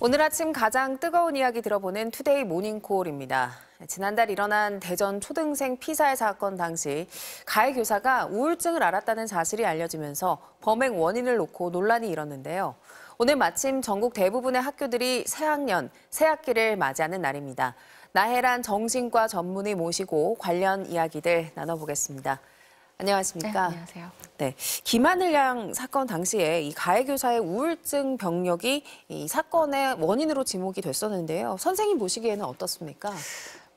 오늘 아침 가장 뜨거운 이야기 들어보는 투데이 모닝콜입니다. 지난달 일어난 대전 초등생 피살 사건 당시 가해 교사가 우울증을 앓았다는 사실이 알려지면서 범행 원인을 놓고 논란이 일었는데요. 오늘 마침 전국 대부분의 학교들이 새학년, 새학기를 맞이하는 날입니다. 나혜란 정신과 전문의 모시고 관련 이야기들 나눠보겠습니다. 안녕하십니까? 네, 안녕하세요. 네, 김하늘 양 사건 당시에 이 가해 교사의 우울증 병력이 이 사건의 원인으로 지목이 됐었는데요. 선생님 보시기에는 어떻습니까?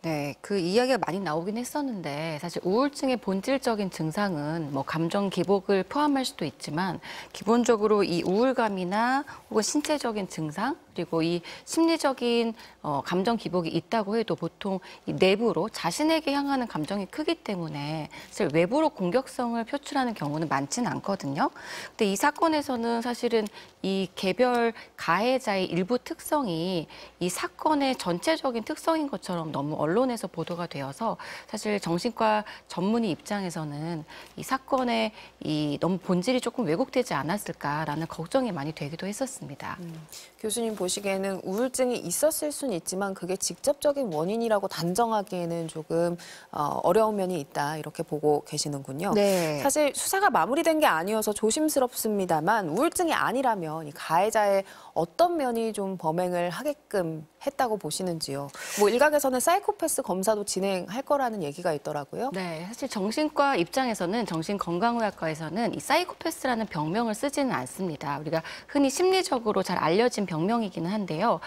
네, 그 이야기가 많이 나오긴 했었는데 사실 우울증의 본질적인 증상은 뭐 감정 기복을 포함할 수도 있지만 기본적으로 이 우울감이나 혹은 신체적인 증상 그리고 이 심리적인 감정 기복이 있다고 해도 보통 이 내부로 자신에게 향하는 감정이 크기 때문에 사실 외부로 공격성을 표출하는 경우는 많지는 않거든요. 근데 이 사건에서는 사실은 이 개별 가해자의 일부 특성이 이 사건의 전체적인 특성인 것처럼 너무 언론에서 보도가 되어서 사실 정신과 전문의 입장에서는 이 사건의 이 너무 본질이 조금 왜곡되지 않았을까라는 걱정이 많이 되기도 했었습니다. 교수님 보시기에는 우울증이 있었을 수는 있지만 그게 직접적인 원인이라고 단정하기에는 조금 어려운 면이 있다 이렇게 보고 계시는군요. 네. 사실 수사가 마무리된 게 아니어서 조심스럽습니다만 우울증이 아니라면 이 가해자의 어떤 면이 좀 범행을 하게끔 했다고 보시는지요? 뭐 일각에서는 사이코패스 검사도 진행할 거라는 얘기가 있더라고요. 네, 사실 정신과 입장에서는 정신건강의학과에서는 이 사이코패스라는 병명을 쓰지는 않습니다. 우리가 흔히 심리적으로 잘 알려진 병명이기는 한데요.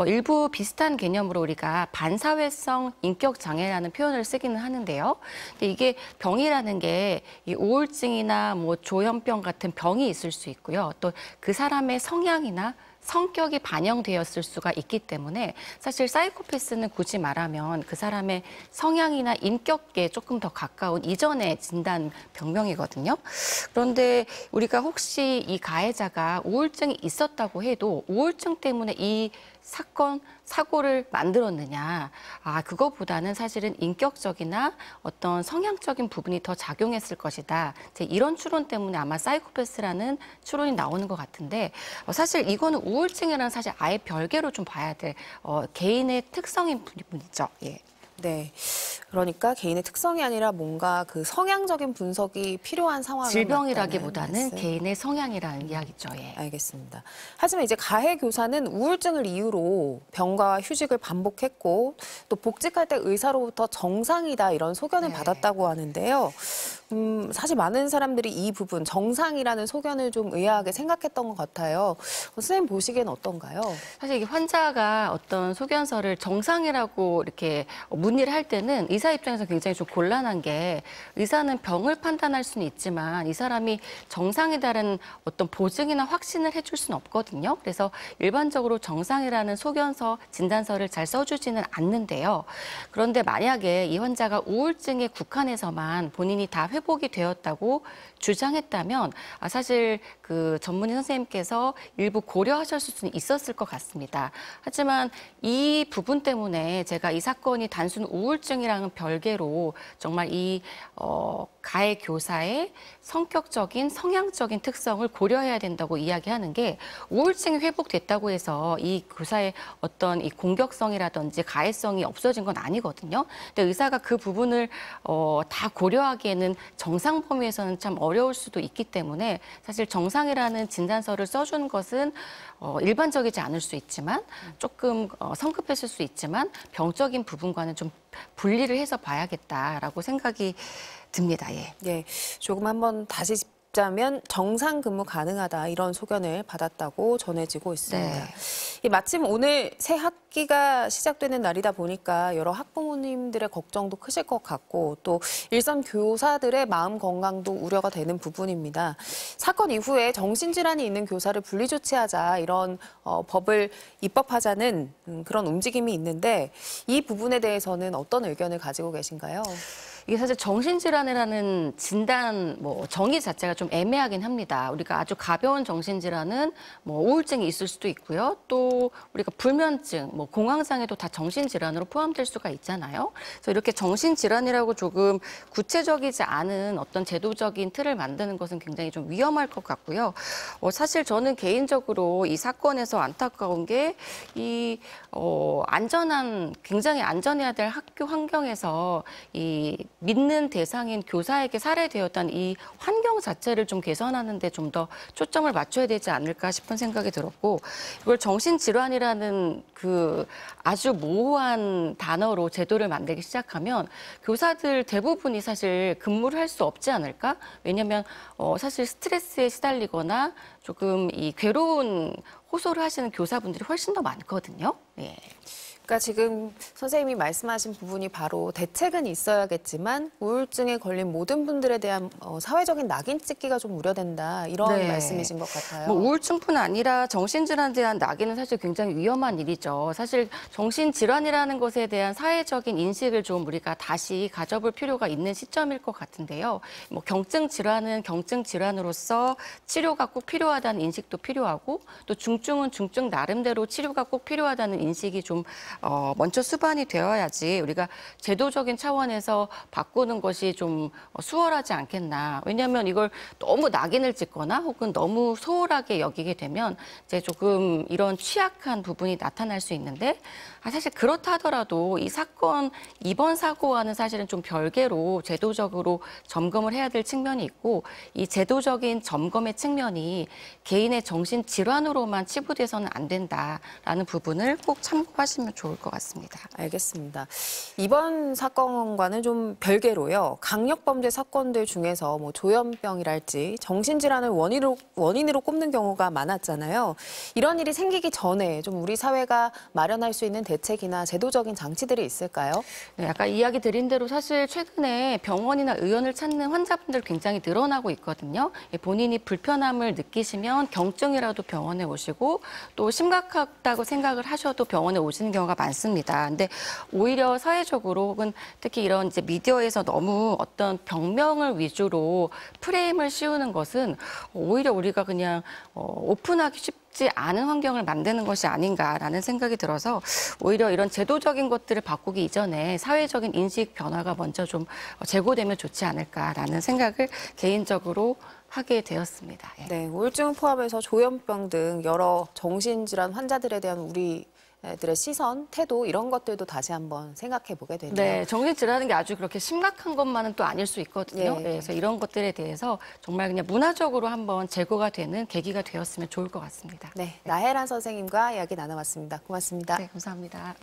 일부 비슷한 개념으로 우리가 반사회성 인격 장애라는 표현을 쓰기는 하는데요. 근데 이게 병이라는 게 이 우울증이나 뭐 조현병 같은 병이 있을 수 있고요. 또 그 사람의 성향이나 성격이 반영되었을 수가 있기 때문에 사실 사이코패스는 굳이 말하면 그 사람의 성향이나 인격에 조금 더 가까운 이전의 진단 병명이거든요. 그런데 우리가 혹시 이 가해자가 우울증이 있었다고 해도 우울증 때문에 이 사고를 만들었느냐. 그거보다는 사실은 인격적이나 어떤 성향적인 부분이 더 작용했을 것이다. 이런 추론 때문에 아마 사이코패스라는 추론이 나오는 것 같은데 사실 이거는 우울증이랑 사실 아예 별개로 좀 봐야 될 개인의 특성인 부분이죠. 예. 네, 그러니까 개인의 특성이 아니라 뭔가 그 성향적인 분석이 필요한 상황을 질병이라기보다는 개인의 성향이라는 이야기죠. 예. 알겠습니다. 하지만 이제 가해 교사는 우울증을 이유로 병가와 휴직을 반복했고 또 복직할 때 의사로부터 정상이다 이런 소견을 받았다고 하는데요. 사실 많은 사람들이 이 부분 정상이라는 소견을 좀 의아하게 생각했던 것 같아요. 선생님 보시기엔 어떤가요? 사실 이게 환자가 어떤 소견서를 정상이라고 이렇게 문의를 할 때는 의사 입장에서 굉장히 좀 곤란한 게 의사는 병을 판단할 수는 있지만 이 사람이 정상이다라는 어떤 보증이나 확신을 해줄 수는 없거든요. 그래서 일반적으로 정상이라는 소견서, 진단서를 잘 써주지는 않는데요. 그런데 만약에 이 환자가 우울증에 국한해서만 본인이 다 회복이 되었다고 주장했다면 사실 그 전문의 선생님께서 일부 고려하셨을 수는 있었을 것 같습니다. 하지만 이 부분 때문에 제가 이 사건이 단순 우울증이랑은 별개로 정말 이 가해 교사의 성격적인, 성향적인 특성을 고려해야 된다고 이야기하는 게 우울증이 회복됐다고 해서 이 교사의 어떤 이 공격성이라든지 가해성이 없어진 건 아니거든요. 근데 의사가 그 부분을 다 고려하기에는 정상 범위에서는 참 어려울 수도 있기 때문에 사실 정상이라는 진단서를 써주는 것은 일반적이지 않을 수 있지만 조금 성급했을 수 있지만 병적인 부분과는 좀 분리를 해서 봐야겠다라고 생각이 듭니다. 예. 예, 조금 한번 다시 짚자면 정상 근무 가능하다 이런 소견을 받았다고 전해지고 있습니다. 네. 마침 오늘 새 학기가 시작되는 날이다 보니까 여러 학부모님들의 걱정도 크실 것 같고 또 일선 교사들의 마음 건강도 우려가 되는 부분입니다. 사건 이후에 정신질환이 있는 교사를 분리조치하자 이런 법을 입법하자는 그런 움직임이 있는데 이 부분에 대해서는 어떤 의견을 가지고 계신가요? 이게 사실 정신질환이라는 진단 정의 자체가 좀 애매하긴 합니다. 우리가 아주 가벼운 정신질환은 우울증이 있을 수도 있고요. 또 우리가 불면증, 공황장애도 다 정신질환으로 포함될 수가 있잖아요. 그래서 이렇게 정신질환이라고 조금 구체적이지 않은 어떤 제도적인 틀을 만드는 것은 굉장히 좀 위험할 것 같고요. 사실 저는 개인적으로 이 사건에서 안타까운 게 이 굉장히 안전해야 될 학교 환경에서 이 믿는 대상인 교사에게 살해되었다는 이 환경 자체를 좀 개선하는 데 좀 더 초점을 맞춰야 되지 않을까 싶은 생각이 들었고, 이걸 정신질환이라는 그 아주 모호한 단어로 제도를 만들기 시작하면 교사들 대부분이 사실 근무를 할 수 없지 않을까? 왜냐하면 사실 스트레스에 시달리거나 조금 이 괴로운 호소를 하시는 교사분들이 훨씬 더 많거든요. 예. 그러니까 지금 선생님이 말씀하신 부분이 바로 대책은 있어야겠지만 우울증에 걸린 모든 분들에 대한 사회적인 낙인 찍기가 좀 우려된다 이런 네. 말씀이신 것 같아요. 우울증뿐 아니라 정신질환에 대한 낙인은 사실 굉장히 위험한 일이죠. 사실 정신질환이라는 것에 대한 사회적인 인식을 좀 우리가 다시 가져볼 필요가 있는 시점일 것 같은데요. 경증질환은 경증질환으로서 치료가 꼭 필요하다는 인식도 필요하고, 또 중증은 중증 나름대로 치료가 꼭 필요하다는 인식이 좀 먼저 수반이 되어야지 우리가 제도적인 차원에서 바꾸는 것이 좀 수월하지 않겠나. 왜냐하면 이걸 너무 낙인을 찍거나 혹은 너무 소홀하게 여기게 되면 이제 조금 이런 취약한 부분이 나타날 수 있는데, 사실 그렇다 하더라도 이 사건, 이번 사고와는 사실은 좀 별개로 제도적으로 점검을 해야 될 측면이 있고, 이 제도적인 점검의 측면이 개인의 정신질환으로만 치부돼서는 안 된다라는 부분을 꼭 참고하시면 좋을 것 같습니다. 알겠습니다. 이번 사건과는 좀 별개로요. 강력범죄 사건들 중에서 조현병이랄지 정신질환을 원인으로 꼽는 경우가 많았잖아요. 이런 일이 생기기 전에 좀 우리 사회가 마련할 수 있는 대책이나 제도적인 장치들이 있을까요? 네, 아까 이야기 드린 대로 사실 최근에 병원이나 의원을 찾는 환자분들 굉장히 늘어나고 있거든요. 본인이 불편함을 느끼시면 경증이라도 병원에 오시고, 또 심각하다고 생각을 하셔도 병원에 오시는 경우가 많습니다. 근데 오히려 사회적으로 혹은 특히 이런 이제 미디어에서 너무 어떤 병명을 위주로 프레임을 씌우는 것은 오히려 우리가 그냥 오픈하기 쉽지 않은 환경을 만드는 것이 아닌가라는 생각이 들어서, 오히려 이런 제도적인 것들을 바꾸기 이전에 사회적인 인식 변화가 먼저 좀 제고되면 좋지 않을까라는 생각을 개인적으로 하게 되었습니다. 예. 네, 우울증 포함해서 조현병 등 여러 정신질환 환자들에 대한 우리들의 시선, 태도 이런 것들도 다시 한번 생각해 보게 되네요. 네, 정신질환이라는 게 아주 그렇게 심각한 것만은 또 아닐 수 있거든요. 예. 네, 그래서 이런 것들에 대해서 정말 그냥 문화적으로 한번 제고가 되는 계기가 되었으면 좋을 것 같습니다. 네, 나혜란 선생님과 이야기 나눠봤습니다. 고맙습니다. 네, 감사합니다.